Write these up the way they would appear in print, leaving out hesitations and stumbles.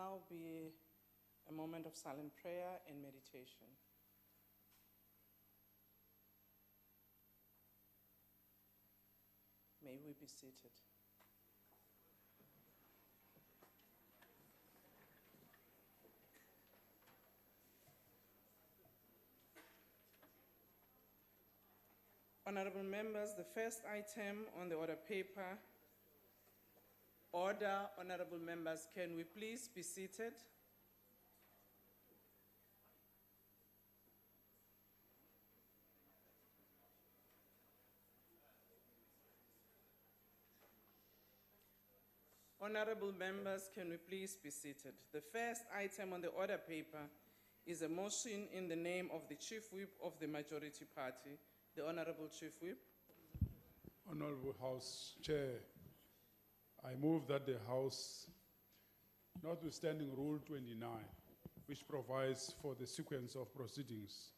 now be a moment of silent prayer and meditation. May we be seated. Honorable members, the first item on the order paper. Order, honorable members, can we please be seated? Honorable members, can we please be seated? The first item on the order paper is a motion in the name of the Chief Whip of the Majority Party, the Honorable Chief Whip. Honorable House Chair, I move that the House, notwithstanding Rule 29, which provides for the sequence of proceedings,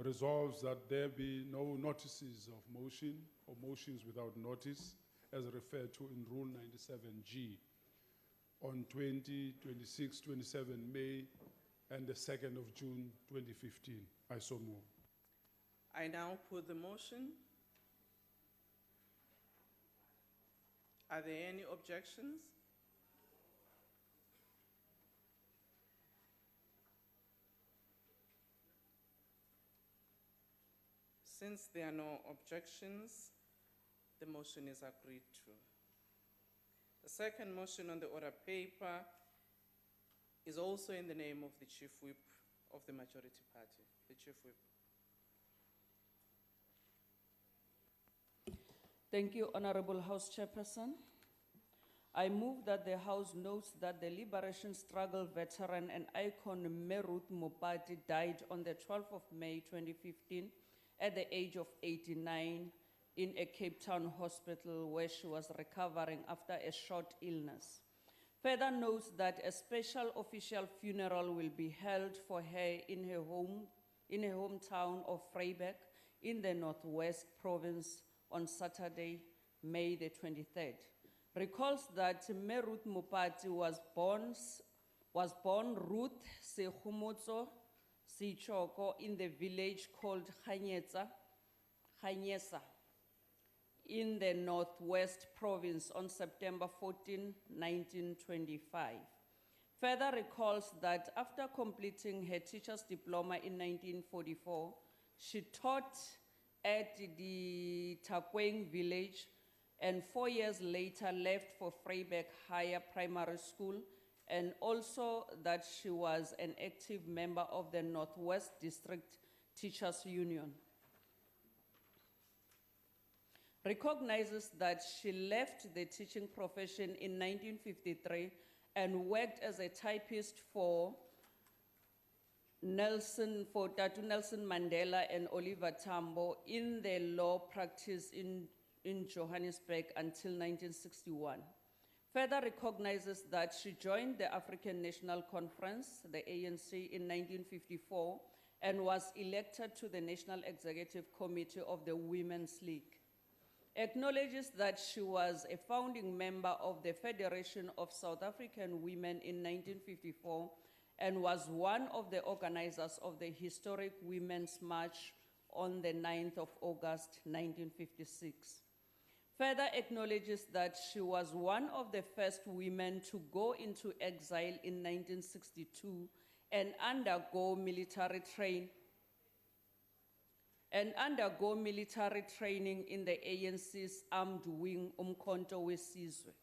resolves that there be no notices of motion or motions without notice as referred to in Rule 97G on 20, 26, 27 May and the 2nd of June 2015. I so move. I now put the motion. Are there any objections? Since there are no objections, the motion is agreed to. The second motion on the order paper is also in the name of the Chief Whip of the Majority Party, the Chief Whip. Thank you, Honorable House Chairperson. I move that the House notes that the liberation struggle veteran and icon Ms Ruth Mompati died on the 12th of May 2015 at the age of 89 in a Cape Town hospital where she was recovering after a short illness. Further notes that a special official funeral will be held for her in her hometown of Vryburg in the Northwest Province on Saturday, May the 23rd. Recalls that Ms Ruth Mompati was born Ruth Segomotso Sichoko in the village called Khanyesa in the Northwest Province on September 14, 1925. Further recalls that after completing her teacher's diploma in 1944, she taught at the Takweng village and 4 years later left for Vryburg Higher Primary School, and also that she was an active member of the Northwest District Teachers Union. Recognizes that she left the teaching profession in 1953 and worked as a typist for Tatu Nelson Mandela and Oliver Tambo in the law practice in Johannesburg until 1961. Further recognizes that she joined the African National Conference, the ANC, in 1954 and was elected to the National Executive Committee of the Women's League. Acknowledges that she was a founding member of the Federation of South African Women in 1954 and was one of the organizers of the historic Women's March on the 9th of August, 1956. Further acknowledges that she was one of the first women to go into exile in 1962 and undergo military training in the ANC's armed wing, Umkhonto weSizwe.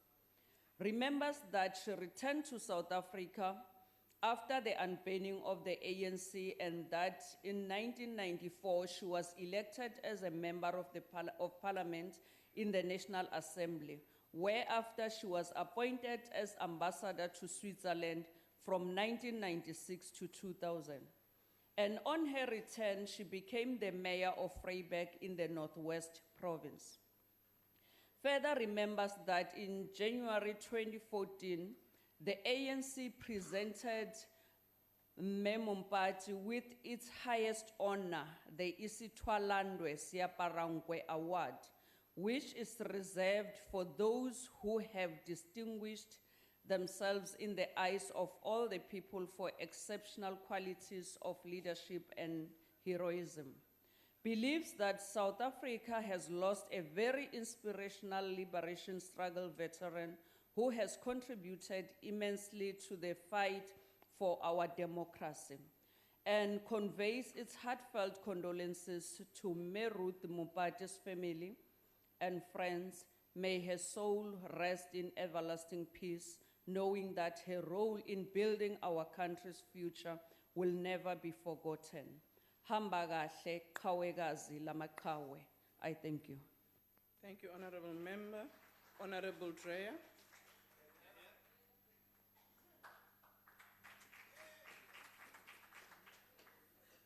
Remembers that she returned to South Africa after the unbanning of the ANC and that in 1994 she was elected as a member of Parliament in the National Assembly, whereafter she was appointed as ambassador to Switzerland from 1996 to 2000. And on her return, she became the mayor of Vryburg in the Northwest Province. Further remembers that in January 2014, the ANC presented Ms Mompati with its highest honor, the Isithwalandwe Siaparangwe Award, which is reserved for those who have distinguished themselves in the eyes of all the people for exceptional qualities of leadership and heroism. Believes that South Africa has lost a very inspirational liberation struggle veteran who has contributed immensely to the fight for our democracy, and conveys its heartfelt condolences to Ms Ruth Mompati's family and friends. May her soul rest in everlasting peace, knowing that her role in building our country's future will never be forgotten. Hamba kahle, qhawekazi lamaqhawe. I thank you. Thank you, Honorable Member. Honorable Dreyer.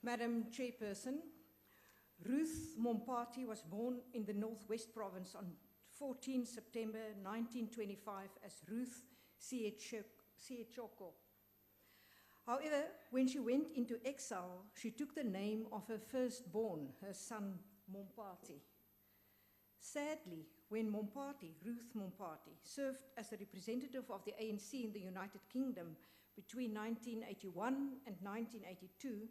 Madam Chairperson, Ruth Mompati was born in the Northwest Province on 14 September 1925 as Ruth Siechoko. However, when she went into exile, she took the name of her firstborn, her son Mompati. Sadly, when Ruth Mompati, served as a representative of the ANC in the United Kingdom between 1981 and 1982,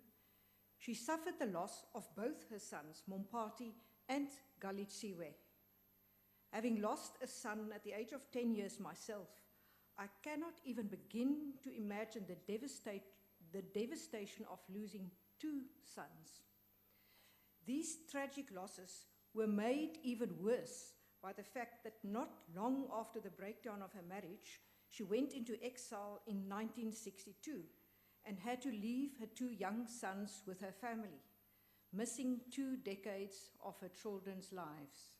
she suffered the loss of both her sons, Mompati and Galitsiwe. Having lost a son at the age of 10 years myself, I cannot even begin to imagine the devastation of losing two sons. These tragic losses were made even worse by the fact that not long after the breakdown of her marriage, she went into exile in 1962 and had to leave her two young sons with her family, missing 2 decades of her children's lives.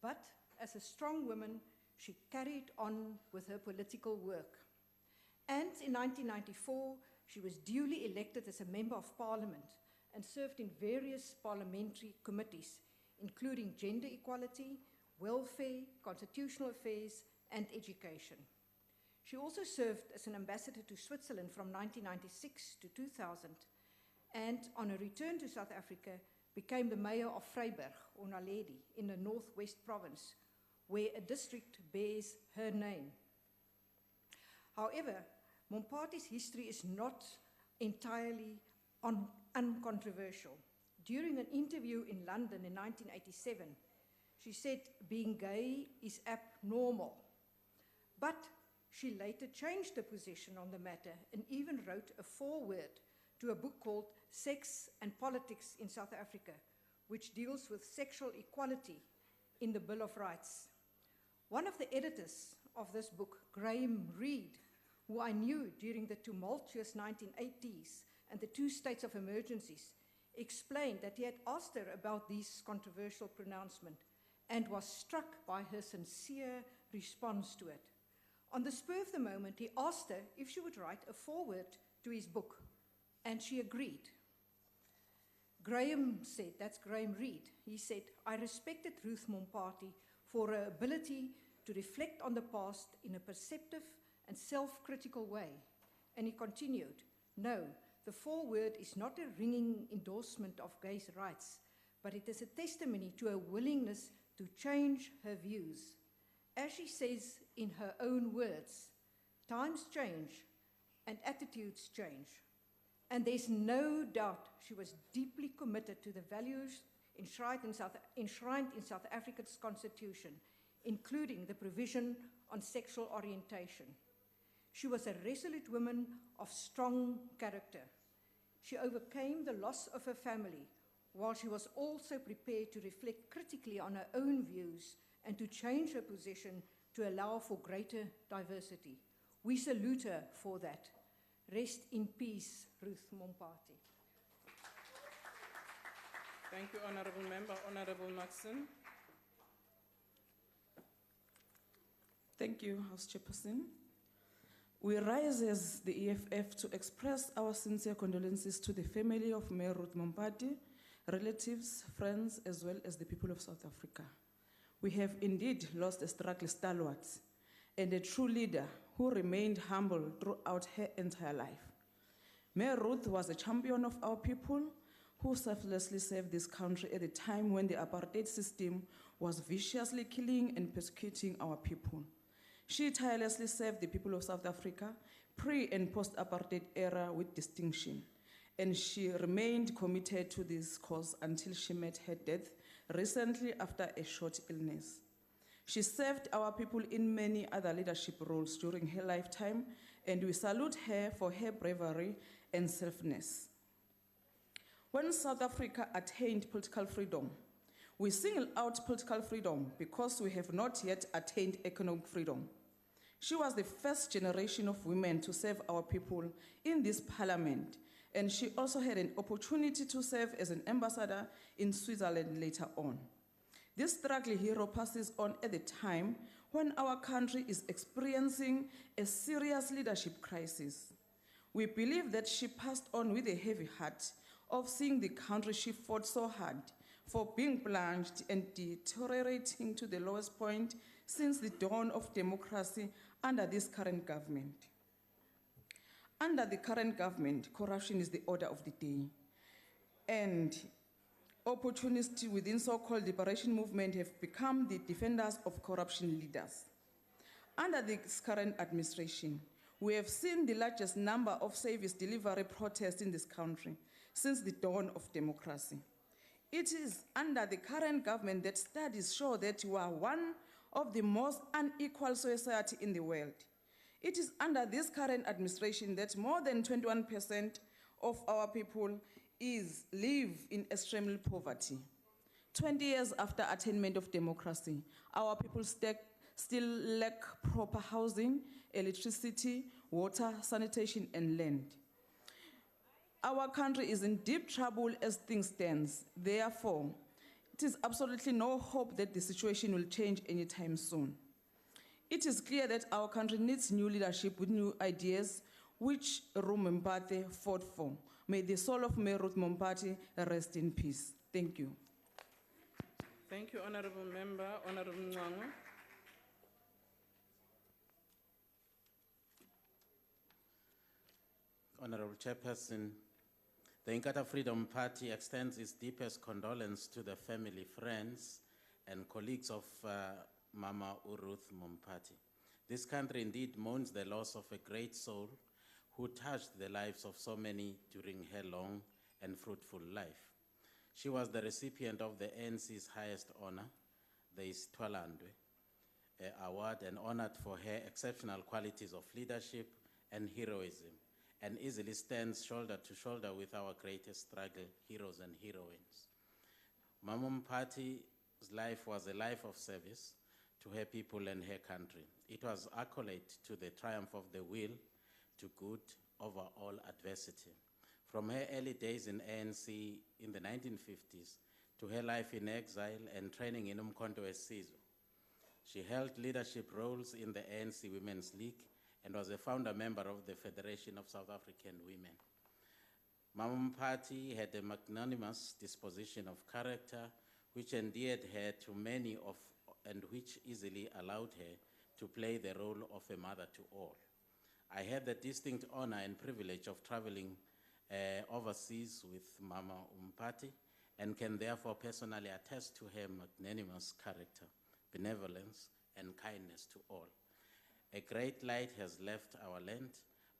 But as a strong woman, she carried on with her political work. And in 1994, she was duly elected as a member of parliament and served in various parliamentary committees, including gender equality, welfare, constitutional affairs, and education. She also served as an ambassador to Switzerland from 1996 to 2000, and on her return to South Africa, became the mayor of Vryburg, or Naledi, in the Northwest Province, where a district bears her name. However, Mompati's history is not entirely uncontroversial. During an interview in London in 1987, she said being gay is abnormal. But she later changed her position on the matter and even wrote a foreword to a book called Sex and Politics in South Africa, which deals with sexual equality in the Bill of Rights. One of the editors of this book, Graham Reed, who I knew during the tumultuous 1980s and the 2 states of emergencies, explained that he had asked her about this controversial pronouncement and was struck by her sincere response to it. On the spur of the moment, he asked her if she would write a foreword to his book, and she agreed. Graham said, that's Graham Reed, he said, I respected Ruth Mompati for her ability to reflect on the past in a perceptive and self-critical way. And he continued, no, the foreword is not a ringing endorsement of gay rights, but it is a testimony to her willingness to change her views. As she says in her own words, times change and attitudes change. And there's no doubt she was deeply committed to the values enshrined in South Africa's constitution, including the provision on sexual orientation. She was a resolute woman of strong character. She overcame the loss of her family, while she was also prepared to reflect critically on her own views and to change her position to allow for greater diversity. We salute her for that. Rest in peace, Ruth Mompati. Thank you, Honorable Member. Honorable Maxson. Thank you, House Chairperson. We rise as the EFF to express our sincere condolences to the family of Ms Ruth Mompati, relatives, friends, as well as the people of South Africa. We have indeed lost a struggle stalwart and a true leader who remained humble throughout her entire life. Ms Ruth was a champion of our people who selflessly served this country at a time when the apartheid system was viciously killing and persecuting our people. She tirelessly served the people of South Africa pre- and post-apartheid era with distinction, and she remained committed to this cause until she met her death recently after a short illness. She served our people in many other leadership roles during her lifetime, and we salute her for her bravery and selflessness. When South Africa attained political freedom, we single out political freedom because we have not yet attained economic freedom. She was the first generation of women to serve our people in this parliament, and she also had an opportunity to serve as an ambassador in Switzerland later on. This struggling hero passes on at the time when our country is experiencing a serious leadership crisis. We believe that she passed on with a heavy heart of seeing the country she fought so hard for being plunged and deteriorating to the lowest point since the dawn of democracy under this current government. Under the current government, corruption is the order of the day, and opportunists within so-called liberation movement have become the defenders of corruption leaders. Under this current administration, we have seen the largest number of service delivery protests in this country since the dawn of democracy. It is under the current government that studies show that we are one of the most unequal society in the world. It is under this current administration that more than 21% of our people live in extreme poverty. 20 years after attainment of democracy, our people still lack proper housing, electricity, water, sanitation, and land. Our country is in deep trouble as things stand. Therefore, it is absolutely no hope that the situation will change anytime soon. It is clear that our country needs new leadership with new ideas, which Ruth Mompati fought for. May the soul of Ms Ruth Mompati rest in peace. Thank you. Thank you, Honorable Member. Honorable Nwangu. Honorable Chairperson, the Inkatha Freedom Party extends its deepest condolence to the family, friends, and colleagues of Mama Ruth Mompati. This country indeed mourns the loss of a great soul who touched the lives of so many during her long and fruitful life. She was the recipient of the ANC's highest honor, the Istwalandwe Award, and honored for her exceptional qualities of leadership and heroism, and easily stands shoulder to shoulder with our greatest struggle heroes and heroines. Mama Mompati's life was a life of service to her people and her country. It was accolade to the triumph of the will to good over all adversity. From her early days in ANC in the 1950s to her life in exile and training in Umkhonto weSizwe, she held leadership roles in the ANC Women's League and was a founder member of the Federation of South African Women. Mama Mompati had a magnanimous disposition of character which endeared her to many and which easily allowed her to play the role of a mother to all. I had the distinct honor and privilege of traveling overseas with Mama Mompati and can therefore personally attest to her magnanimous character, benevolence, and kindness to all. A great light has left our land,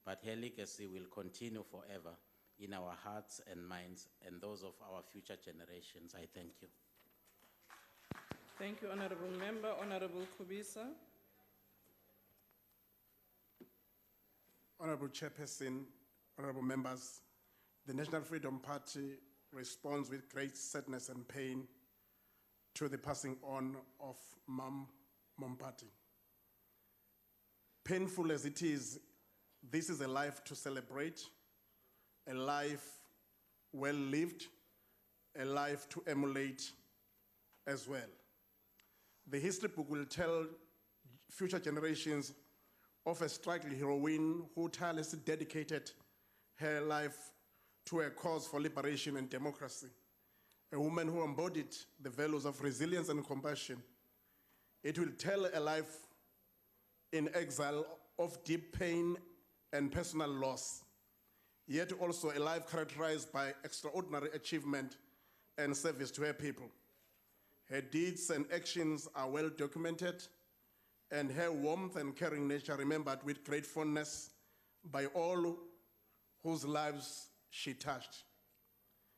but her legacy will continue forever in our hearts and minds and those of our future generations. I thank you. Thank you, Honorable Member. Honorable Kubisa. Honorable Chairperson, honorable members, the National Freedom Party responds with great sadness and pain to the passing on of Mama Mompati. Painful as it is, this is a life to celebrate, a life well lived, a life to emulate as well. The history book will tell future generations of a struggling heroine who tirelessly dedicated her life to a cause for liberation and democracy, a woman who embodied the values of resilience and compassion. It will tell a life in exile of deep pain and personal loss, yet also a life characterized by extraordinary achievement and service to her people. Her deeds and actions are well documented and her warmth and caring nature remembered with great fondness by all whose lives she touched.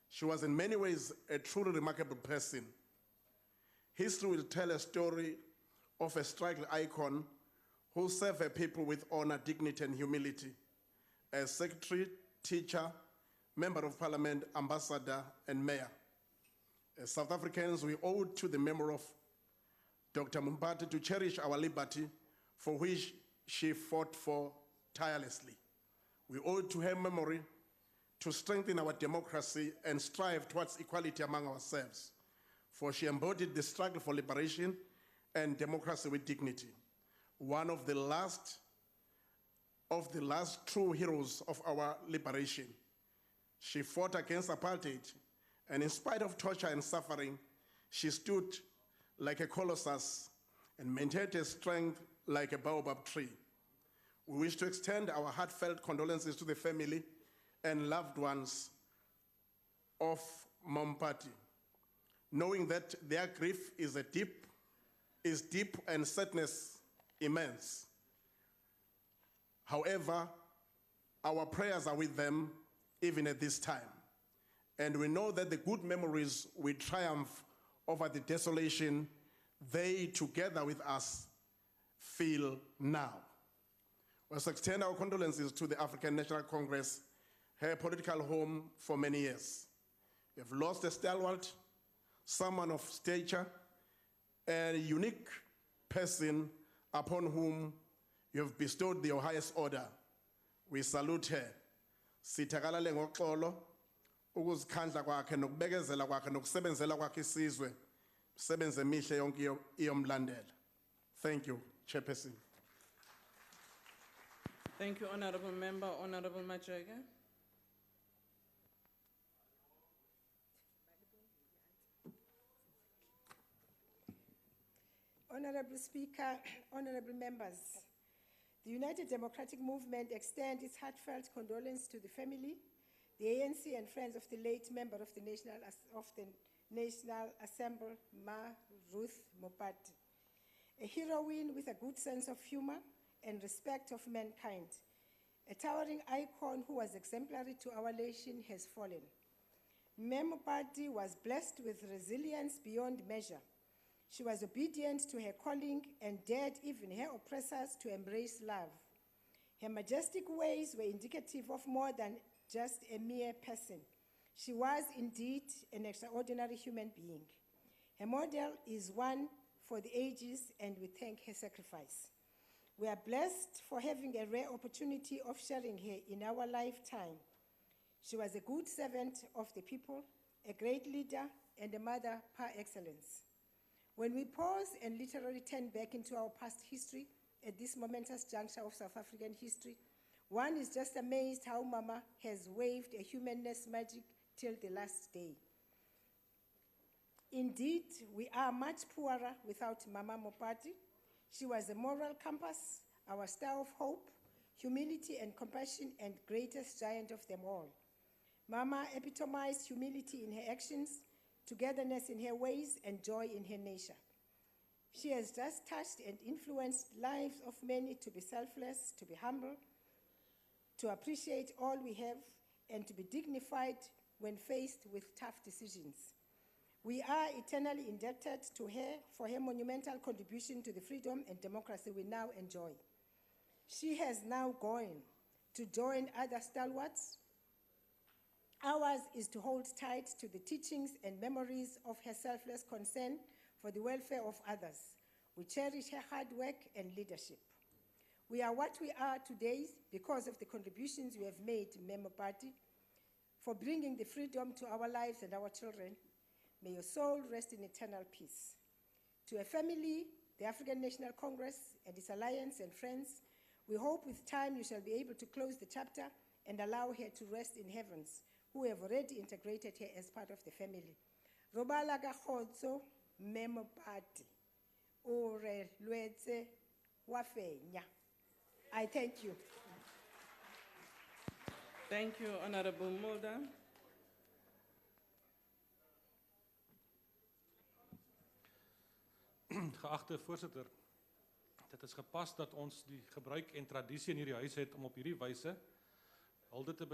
She was in many ways a truly remarkable person. History will tell a story of a striking icon who served her people with honor, dignity, and humility. As secretary, teacher, member of parliament, ambassador, and mayor. As South Africans, we owe to the memory of Dr. Mompati to cherish our liberty for which she fought for tirelessly. We owe to her memory to strengthen our democracy and strive towards equality among ourselves, for she embodied the struggle for liberation and democracy with dignity. One of the last true heroes of our liberation. She fought against apartheid, and in spite of torture and suffering, she stood like a colossus and maintained her strength like a baobab tree. We wish to extend our heartfelt condolences to the family and loved ones of Mompati, knowing that their grief is deep and sadness immense. However, our prayers are with them even at this time. And we know that the good memories will triumph over the desolation they, together with us, feel now. We also extend our condolences to the African National Congress, her political home for many years. We have lost a stalwart, someone of stature, and a unique person upon whom you have bestowed your highest order. We salute her. Sithakalale ngoxolo ukuzikhandla kwakhe nokubekezela kwakhe nokusebenzela kwakhe isizwe sebenze emihle yonke iyomlandela. Thank you, Chairperson. Thank you, Honorable Member. Honorable Majega. Honorable Speaker, honorable members, the United Democratic Movement extends its heartfelt condolence to the family, the ANC and friends of the late member of the National Assembly, Ruth Mompati, a heroine with a good sense of humor and respect of mankind, a towering icon who was exemplary to our nation has fallen. Ms Mompati was blessed with resilience beyond measure. She was obedient to her calling and dared even her oppressors to embrace love. Her majestic ways were indicative of more than just a mere person. She was indeed an extraordinary human being. Her model is one for the ages, and we thank her sacrifice. We are blessed for having a rare opportunity of sharing her in our lifetime. She was a good servant of the people, a great leader, and a mother par excellence. When we pause and literally turn back into our past history at this momentous juncture of South African history, one is just amazed how Mama has waved a humanness magic till the last day. Indeed, we are much poorer without Mama Mompati. She was a moral compass, our star of hope, humility and compassion, and greatest giant of them all. Mama epitomized humility in her actions, togetherness in her ways, and joy in her nature. She has just touched and influenced lives of many to be selfless, to be humble, to appreciate all we have, and to be dignified when faced with tough decisions. We are eternally indebted to her for her monumental contribution to the freedom and democracy we now enjoy. She has now gone to join other stalwarts. Ours is to hold tight to the teachings and memories of her selfless concern for the welfare of others. We cherish her hard work and leadership. We are what we are today because of the contributions we have made, Ms Mompati, for bringing the freedom to our lives and our children. May your soul rest in eternal peace. To her family, the African National Congress and its alliance and friends, we hope with time you shall be able to close the chapter and allow her to rest in heavens, who have already integrated her as part of the family. Robala ka kgotso, Ms Mompati, o re lwetse wa fenya. I thank you. Thank you, Honorable Mulder. Geachte voorzitter, Dit is gepas dat ons die gebruik en tradisie in hierdie huis het om op hierdie wyse hulde te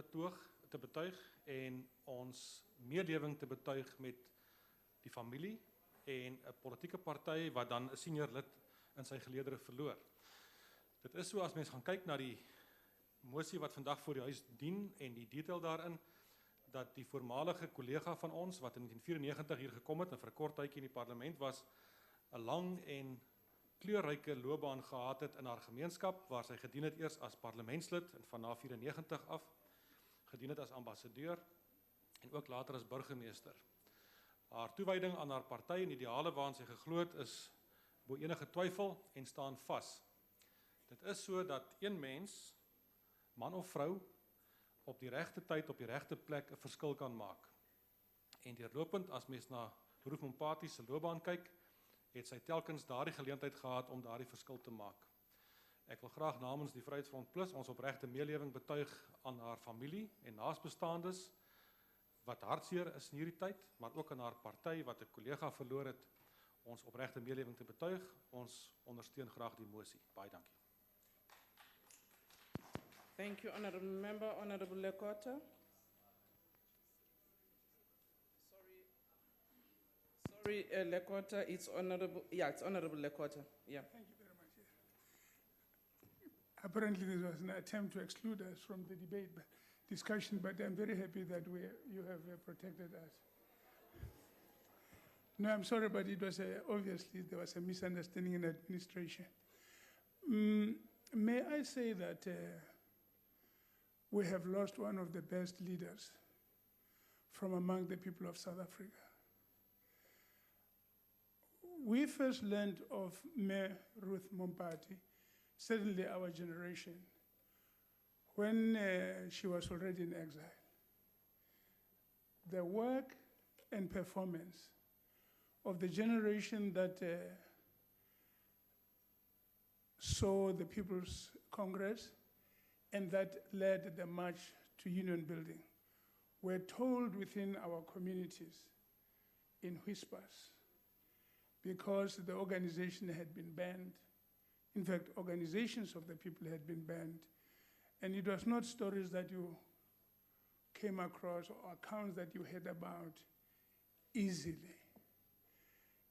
betuig en ons meelewing te betuig met die familie en 'n politieke party wat dan 'n senior lid in sy geleedere verloor. Dit is so as mens gaan kyk na die mosie wat vandag voor die huis dien en die detail daarin, dat die voormalige kollega van ons wat in 1994 hier gekom het en vir 'n kort tydjie in die parlement was, 'n lang en kleurryke loopbaan gehad het in haar gemeenskap, waar sy gedien het eers as parlementslid en van na 94 af, gedien het as ambassadeur en ook later as burgemeester. Haar toewyding aan haar party en ideale waaraan sy geglo het is bo enige twyfel en staan vas. Dit is so dat een mens, man of vrou, op die regte tyd, op die regte plek 'n verskil kan maak. En deurlopend, as mens na Ruth Mompati se loopbaan kyk, het sy telkens daardie geleentheid gehad om daardie verskil te maak. Ek wil graag namens die Vryheidsfront Plus ons opregte meelewing betuig aan haar familie en naasbestaandes, wat hartseer is in hierdie tyd, maar ook aan haar party wat 'n kollega verloor het, ons opregte meelewing te betuig. Ons ondersteun graag die mosie. Baie dankie. Thank you, Honourable Member. Honourable Lekota. Sorry, Lekota, it's Honourable, yeah, it's Honourable Lekota, yeah. Thank you very much. Yeah. Apparently, this was an attempt to exclude us from the debate discussion, but I'm very happy that you have protected us. No, I'm sorry, but it was obviously there was a misunderstanding in administration. May I say that we have lost one of the best leaders from among the people of South Africa. We first learned of Ms Ruth Mompati, certainly our generation, when she was already in exile. The work and performance of the generation that saw the People's Congress and that led the march to union building were told within our communities in whispers, because the organization had been banned. In fact, organizations of the people had been banned. And it was not stories that you came across or accounts that you heard about easily.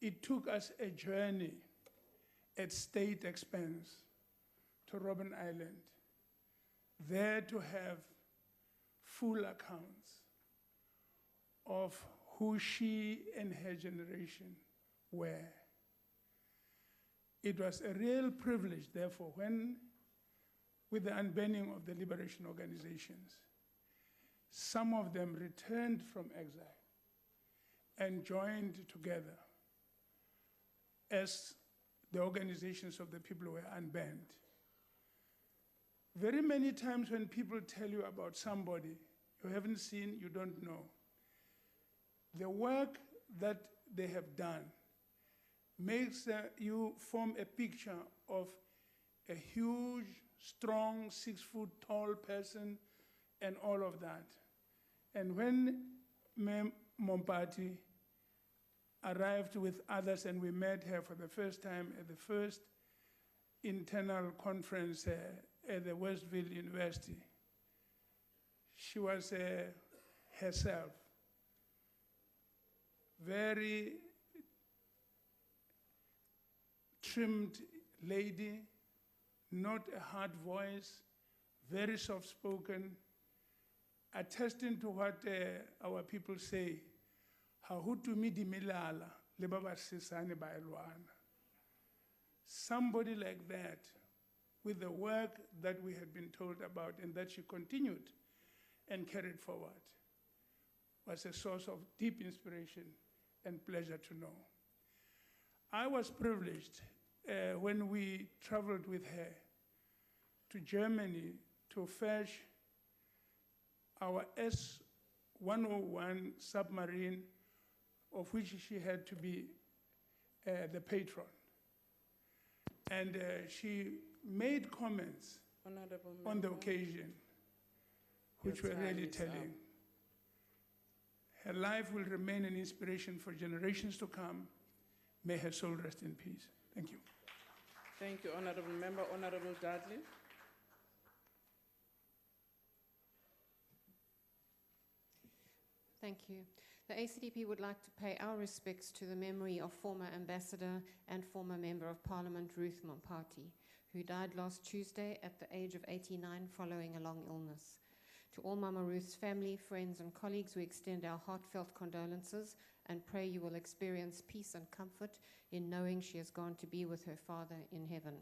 It took us a journey at state expense to Robben Island, there to have full accounts of who she and her generation were. It was a real privilege, therefore, when, with the unbanning of the liberation organizations, some of them returned from exile and joined together as the organizations of the people were unbanned. Very many times when people tell you about somebody you haven't seen, you don't know, the work that they have done makes you form a picture of a huge, strong, 6-foot-tall person and all of that. And when Ms Mompati arrived with others and we met her for the first time at the first internal conference at the Westville University, she was herself, very trimmed lady, not a hard voice, very soft-spoken, attesting to what our people say, somebody like that, with the work that we had been told about and that she continued and carried forward, was a source of deep inspiration and pleasure to know. I was privileged when we traveled with her to Germany to fetch our S-101 submarine, of which she had to be the patron. And she made comments on the occasion, which were really telling. Her life will remain an inspiration for generations to come. May her soul rest in peace. Thank you. Thank you, Honorable Member. Honorable Dudley. Thank you. The ACDP would like to pay our respects to the memory of former Ambassador and former Member of Parliament Ruth Mompati, who died last Tuesday at the age of 89 following a long illness. To all Mama Ruth's family, friends and colleagues, we extend our heartfelt condolences and pray you will experience peace and comfort in knowing she has gone to be with her Father in heaven.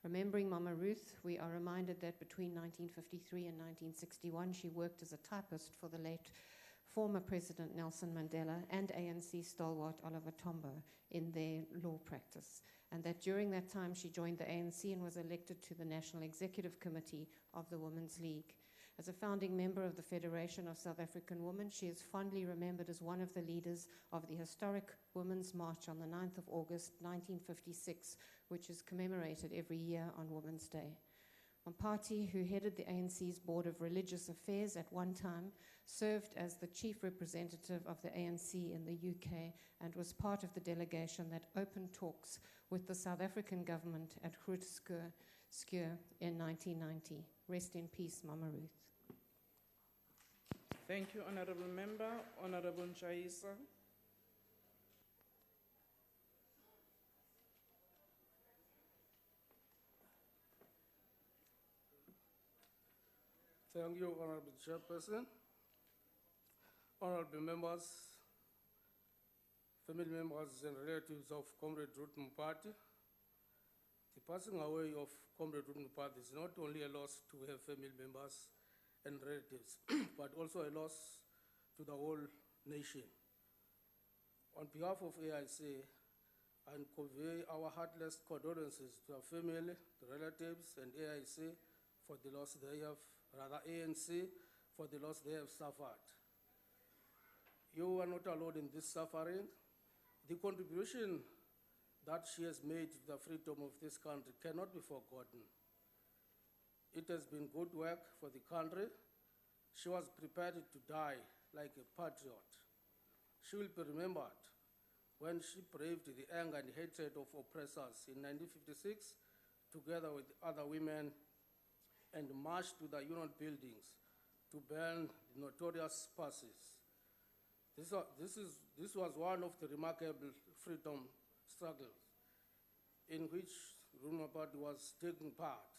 Remembering Mama Ruth, we are reminded that between 1953 and 1961, she worked as a typist for the late former President Nelson Mandela and ANC stalwart Oliver Tambo in their law practice, and that during that time she joined the ANC and was elected to the National Executive Committee of the Women's League. As a founding member of the Federation of South African Women, she is fondly remembered as one of the leaders of the historic Women's March on the 9th of August 1956, which is commemorated every year on Women's Day. Mompati, who headed the ANC's Board of Religious Affairs at one time, served as the chief representative of the ANC in the UK and was part of the delegation that opened talks with the South African government at Groot Schuur in 1990. Rest in peace, Mama Ruth. Thank you, Honorable Member. Honorable Njaisa. Thank you, Honorable Chairperson. Honorable members, family members and relatives of Comrade Ruth Mompati. The passing away of Comrade Ruth Mompati is not only a loss to her family members and relatives, but also a loss to the whole nation. On behalf of AIC, I convey our heartless condolences to her family, the relatives, and AIC for the loss they have, rather ANC, for the loss they have suffered. You are not alone in this suffering. The contribution that she has made to the freedom of this country cannot be forgotten. It has been good work for the country. She was prepared to die like a patriot. She will be remembered when she braved the anger and hatred of oppressors in 1956, together with other women, and marched to the Union buildings to burn the notorious passes. This was one of the remarkable freedom struggles in which Ruth Mompati was taking part.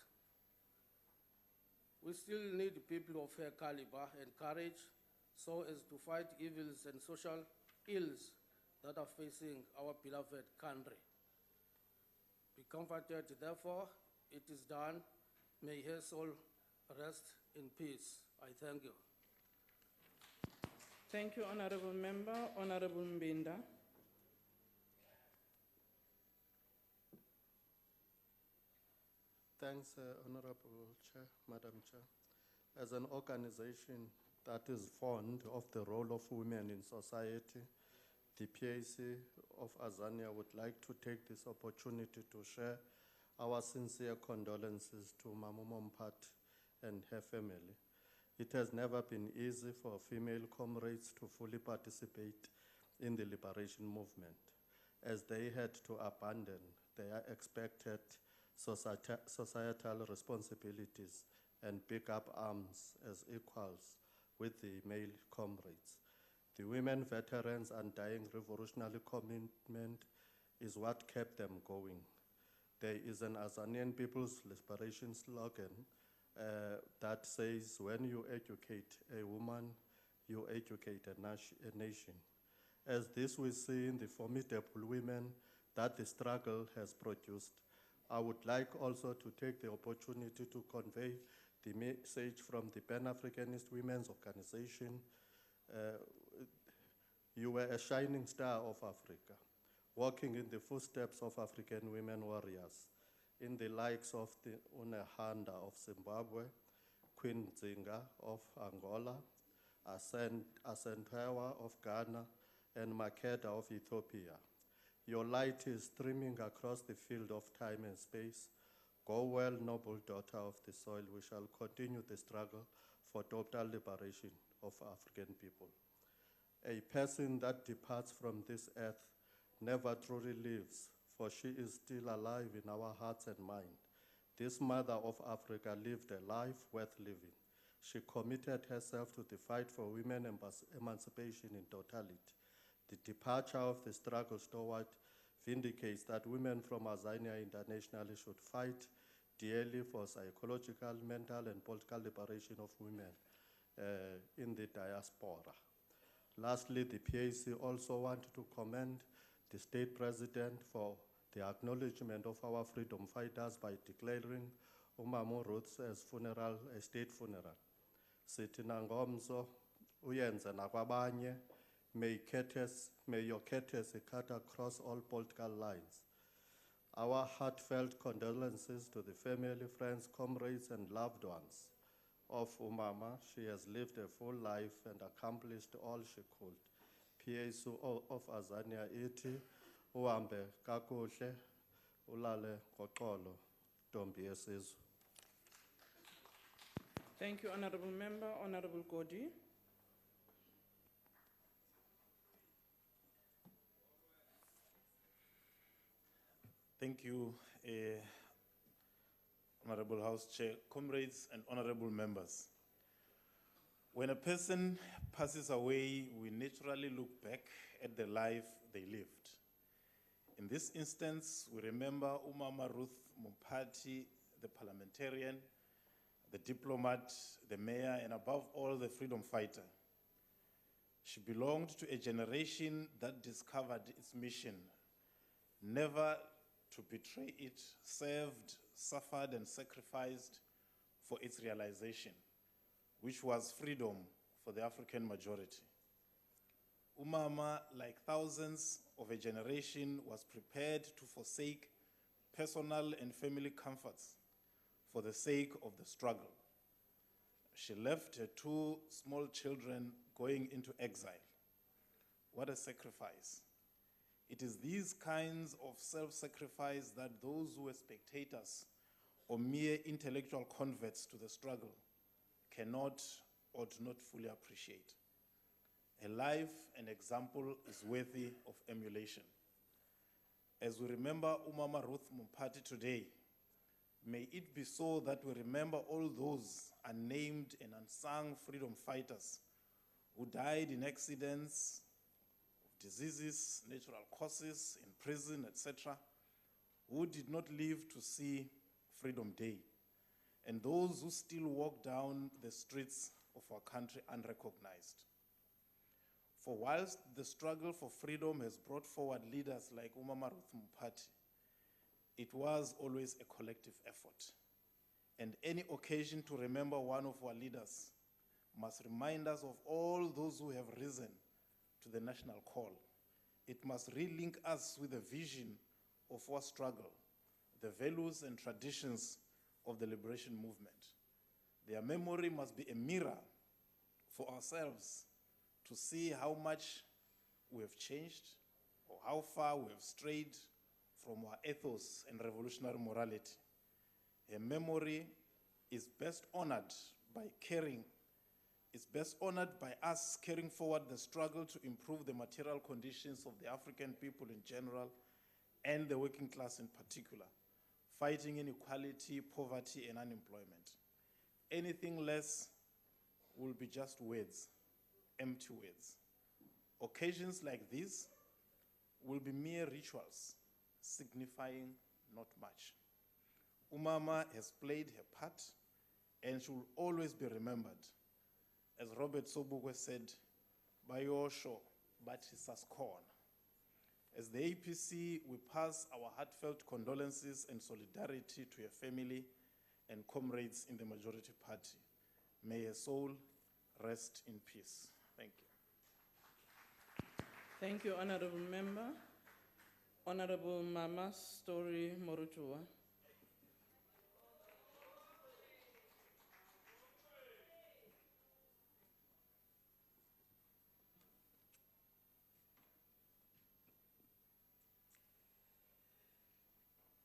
We still need people of her caliber and courage so as to fight evils and social ills that are facing our beloved country. Be comforted, therefore, it is done. May her soul rest in peace. I thank you. Thank you, Honorable Member. Honorable Mbinda. Thanks, Honorable Chair, Madam Chair. As an organization that is fond of the role of women in society, the PAC of Azania would like to take this opportunity to share our sincere condolences to Mama Mompati and her family. It has never been easy for female comrades to fully participate in the liberation movement, as they had to abandon their expected societal responsibilities and pick up arms as equals with the male comrades. The women veterans' undying revolutionary commitment is what kept them going. There is an Azanian People's Liberation slogan that says, when you educate a woman, you educate a nation. As this we see in the formidable women that the struggle has produced, I would like also to take the opportunity to convey the message from the Pan-Africanist Women's Organization. You were a shining star of Africa, walking in the footsteps of African women warriors, in the likes of the Unehanda of Zimbabwe, Queen Zinga of Angola, Asantwewa of Ghana, and Makeda of Ethiopia. Your light is streaming across the field of time and space. Go well, noble daughter of the soil. We shall continue the struggle for total liberation of African people. A person that departs from this earth never truly lives, for she is still alive in our hearts and mind. This mother of Africa lived a life worth living. She committed herself to the fight for women emancipation in totality. The departure of the struggles toward vindicates that women from Azania internationally should fight dearly for psychological, mental, and political liberation of women in the diaspora. Lastly, the PAC also want to commend the state president for the acknowledgement of our freedom fighters by declaring Umama Ruth's as funeral, a state funeral. Sithi nangomso uyenze nakwabanye, may your courtesy cut across all political lines. Our heartfelt condolences to the family, friends, comrades, and loved ones of Umama. She has lived a full life and accomplished all she could. PAC of Azania iti, uhambe kakuhle, ulale ngoxolo, Ntombi yesizwe. Thank you, Honorable Member. Honorable Godi. Thank you, Honorable House Chair, comrades and honorable members. When a person passes away, we naturally look back at the life they lived. In this instance, we remember Umama Ruth Mompati, the parliamentarian, the diplomat, the mayor, and above all, the freedom fighter. She belonged to a generation that discovered its mission, never to betray it, served, suffered, and sacrificed for its realization, which was freedom for the African majority. Umama, like thousands of a generation, was prepared to forsake personal and family comforts for the sake of the struggle. She left her 2 small children going into exile. What a sacrifice. It is these kinds of self-sacrifice that those who were spectators or mere intellectual converts to the struggle cannot or do not fully appreciate. A life and example is worthy of emulation. As we remember Umama Ruth Mompati today, may it be so that we remember all those unnamed and unsung freedom fighters who died in accidents, diseases, natural causes, in prison, etc., who did not live to see Freedom Day, and those who still walk down the streets of our country unrecognized. For whilst the struggle for freedom has brought forward leaders like Umama Ruth Mompati, it was always a collective effort. And any occasion to remember one of our leaders must remind us of all those who have risen to the national call. It must relink us with the vision of our struggle, the values and traditions of the liberation movement. Their memory must be a mirror for ourselves to see how much we have changed or how far we have strayed from our ethos and revolutionary morality. Her memory is best honored by us carrying forward the struggle to improve the material conditions of the African people in general and the working class in particular, fighting inequality, poverty, and unemployment. Anything less will be just words, empty words. Occasions like these will be mere rituals, signifying not much. Umama has played her part and she will always be remembered. As Robert Sobukwe said, Bayosho, but saskorn. As the APC, we pass our heartfelt condolences and solidarity to her family and comrades in the majority party. May her soul rest in peace. Thank you. Thank you, Honorable Member. Honorable Mama Story Morutua.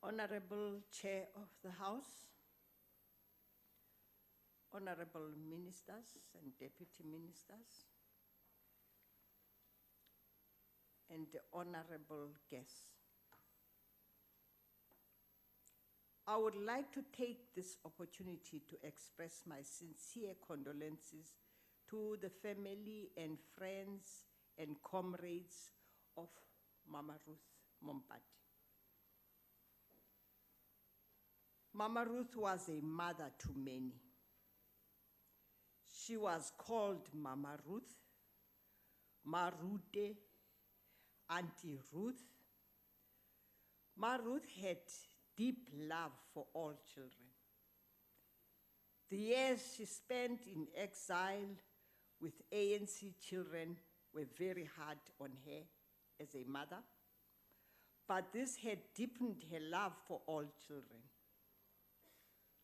Honorable Chair of the House, Honorable Ministers and Deputy Ministers, and the honorable guests. I would like to take this opportunity to express my sincere condolences to the family and friends and comrades of Mama Ruth Mompati. Mama Ruth was a mother to many. She was called Mama Ruth, Marute, Auntie Ruth. Ma Ruth had deep love for all children. The years she spent in exile with ANC children were very hard on her as a mother, but this had deepened her love for all children.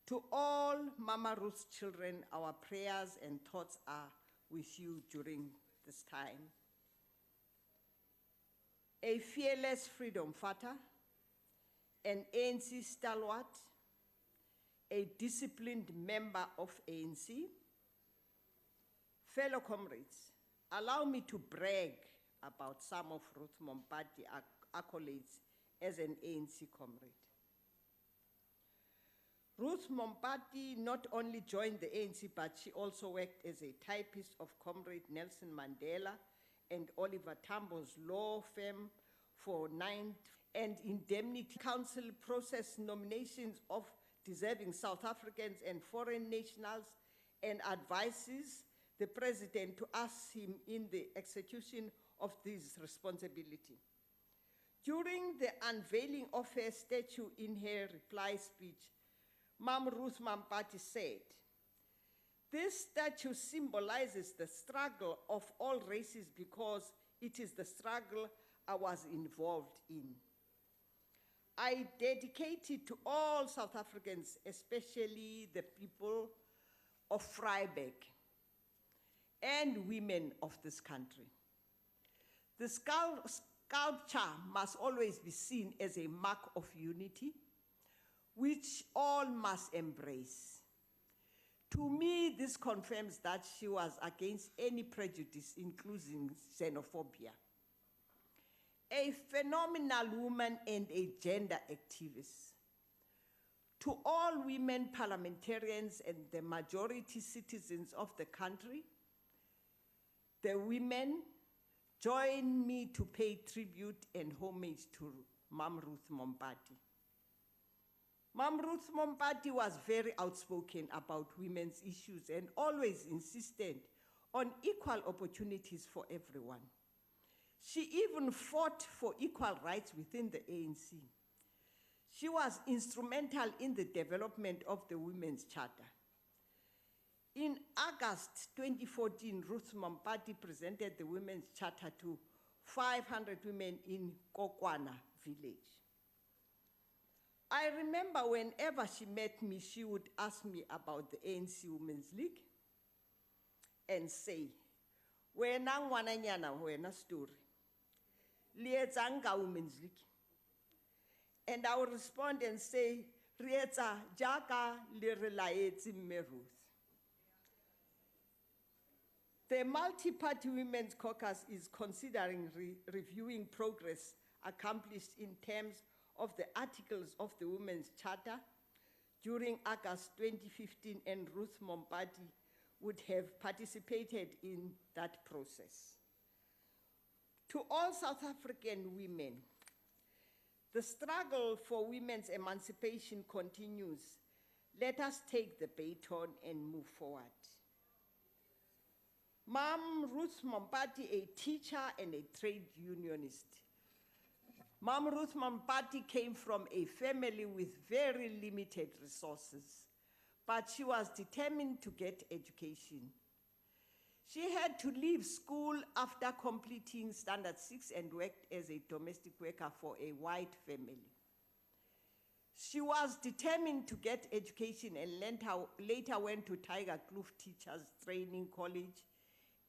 To all Mama Ruth's children, our prayers and thoughts are with you during this time. A fearless freedom fighter, an ANC stalwart, a disciplined member of ANC. Fellow comrades, allow me to brag about some of Ruth Mompati accolades as an ANC comrade. Ruth Mompati not only joined the ANC, but she also worked as a typist of Comrade Nelson Mandela and Oliver Tambo's law firm for 9 and indemnity council process nominations of deserving South Africans and foreign nationals and advises the president to assist him in the execution of this responsibility. During the unveiling of her statue in her reply speech, Ma'am Ruth Mompati said, "This statue symbolizes the struggle of all races because it is the struggle I was involved in. I dedicate it to all South Africans, especially the people of Vryburg and women of this country. The sculpture must always be seen as a mark of unity, which all must embrace. To me, this confirms that she was against any prejudice, including xenophobia. A phenomenal woman and a gender activist. To all women parliamentarians and the majority citizens of the country, the women join me to pay tribute and homage to Ma'am Ruth Mompati. Ma'am Ruth Mompati was very outspoken about women's issues and always insisted on equal opportunities for everyone. She even fought for equal rights within the ANC. She was instrumental in the development of the Women's Charter. In August 2014, Ruth Mompati presented the Women's Charter to 500 women in Kokwana village. I remember whenever she met me, she would ask me about the ANC Women's League and say, "Wena ngwananyana, wena story. Lietsanga Women's League." And I would respond and say, "Rietsa jaka le re laetse mme Ruth." The Multi-Party Women's Caucus is considering reviewing progress accomplished in terms of the articles of the Women's Charter during August 2015, and Ruth Mompati would have participated in that process. To all South African women, the struggle for women's emancipation continues. Let us take the baton and move forward. Ma'am Ruth Mompati, a teacher and a trade unionist. Ma'am Ruth Mompati came from a family with very limited resources, but she was determined to get education. She had to leave school after completing Standard 6 and worked as a domestic worker for a white family. She was determined to get education and later went to Tiger Kloof Teachers Training College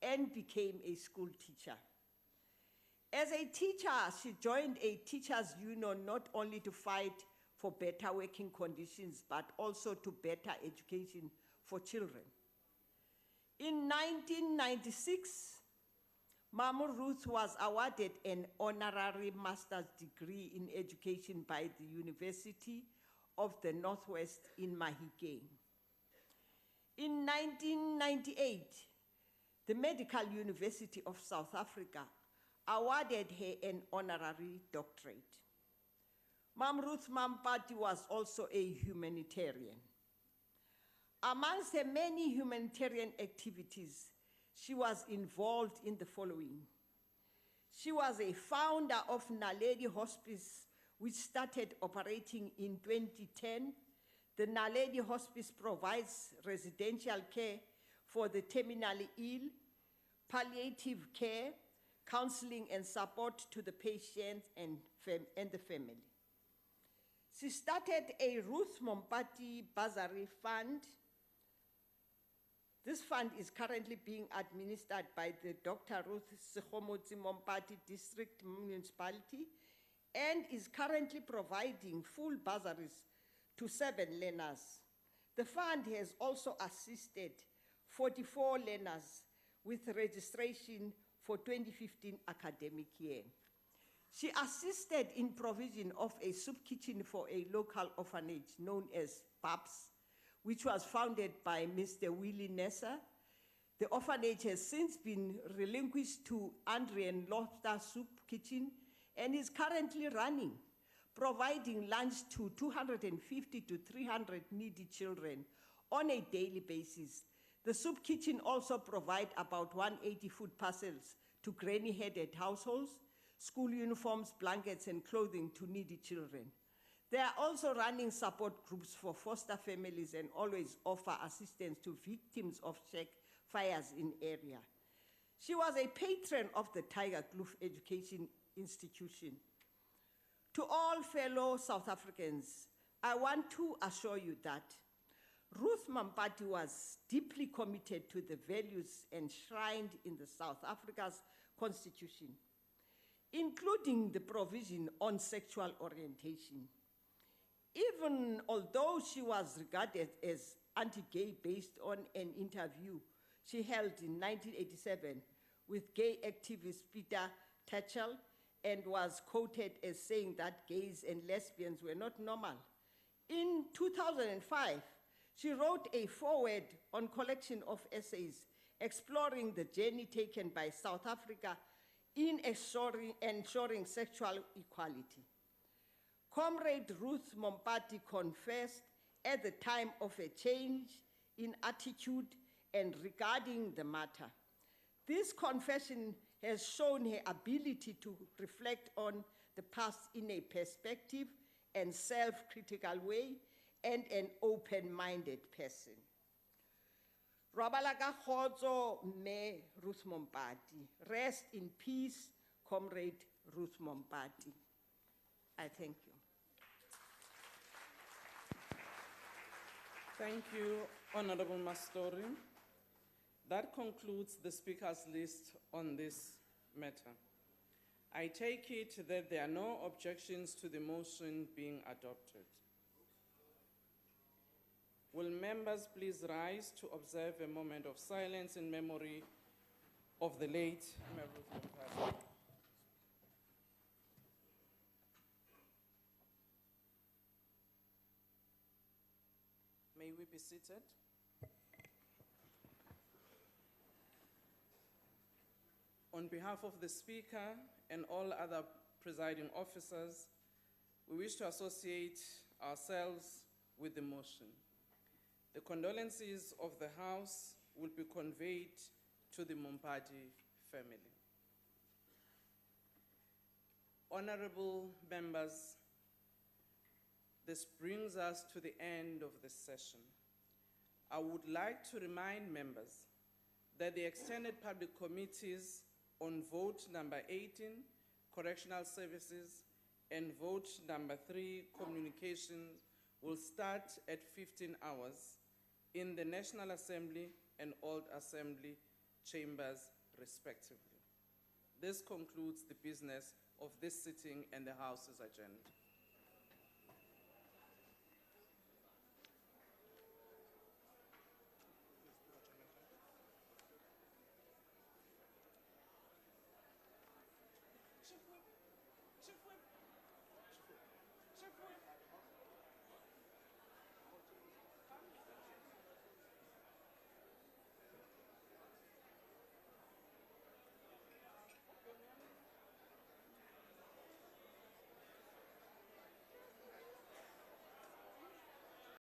and became a school teacher. As a teacher, she joined a teachers' union not only to fight for better working conditions, but also to better education for children. In 1996, Ma'am Ruth was awarded an honorary master's degree in education by the University of the Northwest in Mahikeng. In 1998, the Medical University of South Africa awarded her an honorary doctorate. Mam Ruth Mompati was also a humanitarian. Amongst her many humanitarian activities, she was involved in the following. She was a founder of Naledi Hospice, which started operating in 2010. The Naledi Hospice provides residential care for the terminally ill, palliative care, counseling and support to the patient and the family. She started a Ruth Mompati Bursary Fund. This fund is currently being administered by the Dr. Ruth Mompati District Municipality and is currently providing full bursaries to 7 learners. The fund has also assisted 44 learners with registration for 2015 academic year. She assisted in provision of a soup kitchen for a local orphanage known as PAPS, which was founded by Mr. Willie Nesser. The orphanage has since been relinquished to Andrian Lobster Soup Kitchen and is currently running, providing lunch to 250 to 300 needy children on a daily basis. The soup kitchen also provides about 180 food parcels to granny-headed households, school uniforms, blankets, and clothing to needy children. They are also running support groups for foster families and always offer assistance to victims of check fires in area. She was a patron of the Tiger Kloof Education Institution. To all fellow South Africans, I want to assure you that Ruth Mompati was deeply committed to the values enshrined in the South Africa's Constitution, including the provision on sexual orientation. Even although she was regarded as anti-gay based on an interview she held in 1987 with gay activist Peter Tatchell, and was quoted as saying that gays and lesbians were not normal. In 2005, she wrote a foreword on collection of essays exploring the journey taken by South Africa in ensuring sexual equality. Comrade Ruth Mompati confessed at the time of a change in attitude and regarding the matter. This confession has shown her ability to reflect on the past in a perspective and self-critical way and an open-minded person. Rabalaka Khozo me Ruth Mompati. Rest in peace, Comrade Ruth Mompati. I thank you. Thank you, Honorable Mastori. That concludes the speakers list on this matter. I take it that there are no objections to the motion being adopted. Will members please rise to observe a moment of silence in memory of the late Ruth Mompati. May we be seated? On behalf of the Speaker and all other presiding officers, we wish to associate ourselves with the motion. The condolences of the House will be conveyed to the Mompati family. Honorable members, this brings us to the end of this session. I would like to remind members that the extended public committees on vote number 18, correctional services, and vote number 3, communications, will start at 15 hours in the National Assembly and Old Assembly chambers, respectively. This concludes the business of this sitting and the House's agenda.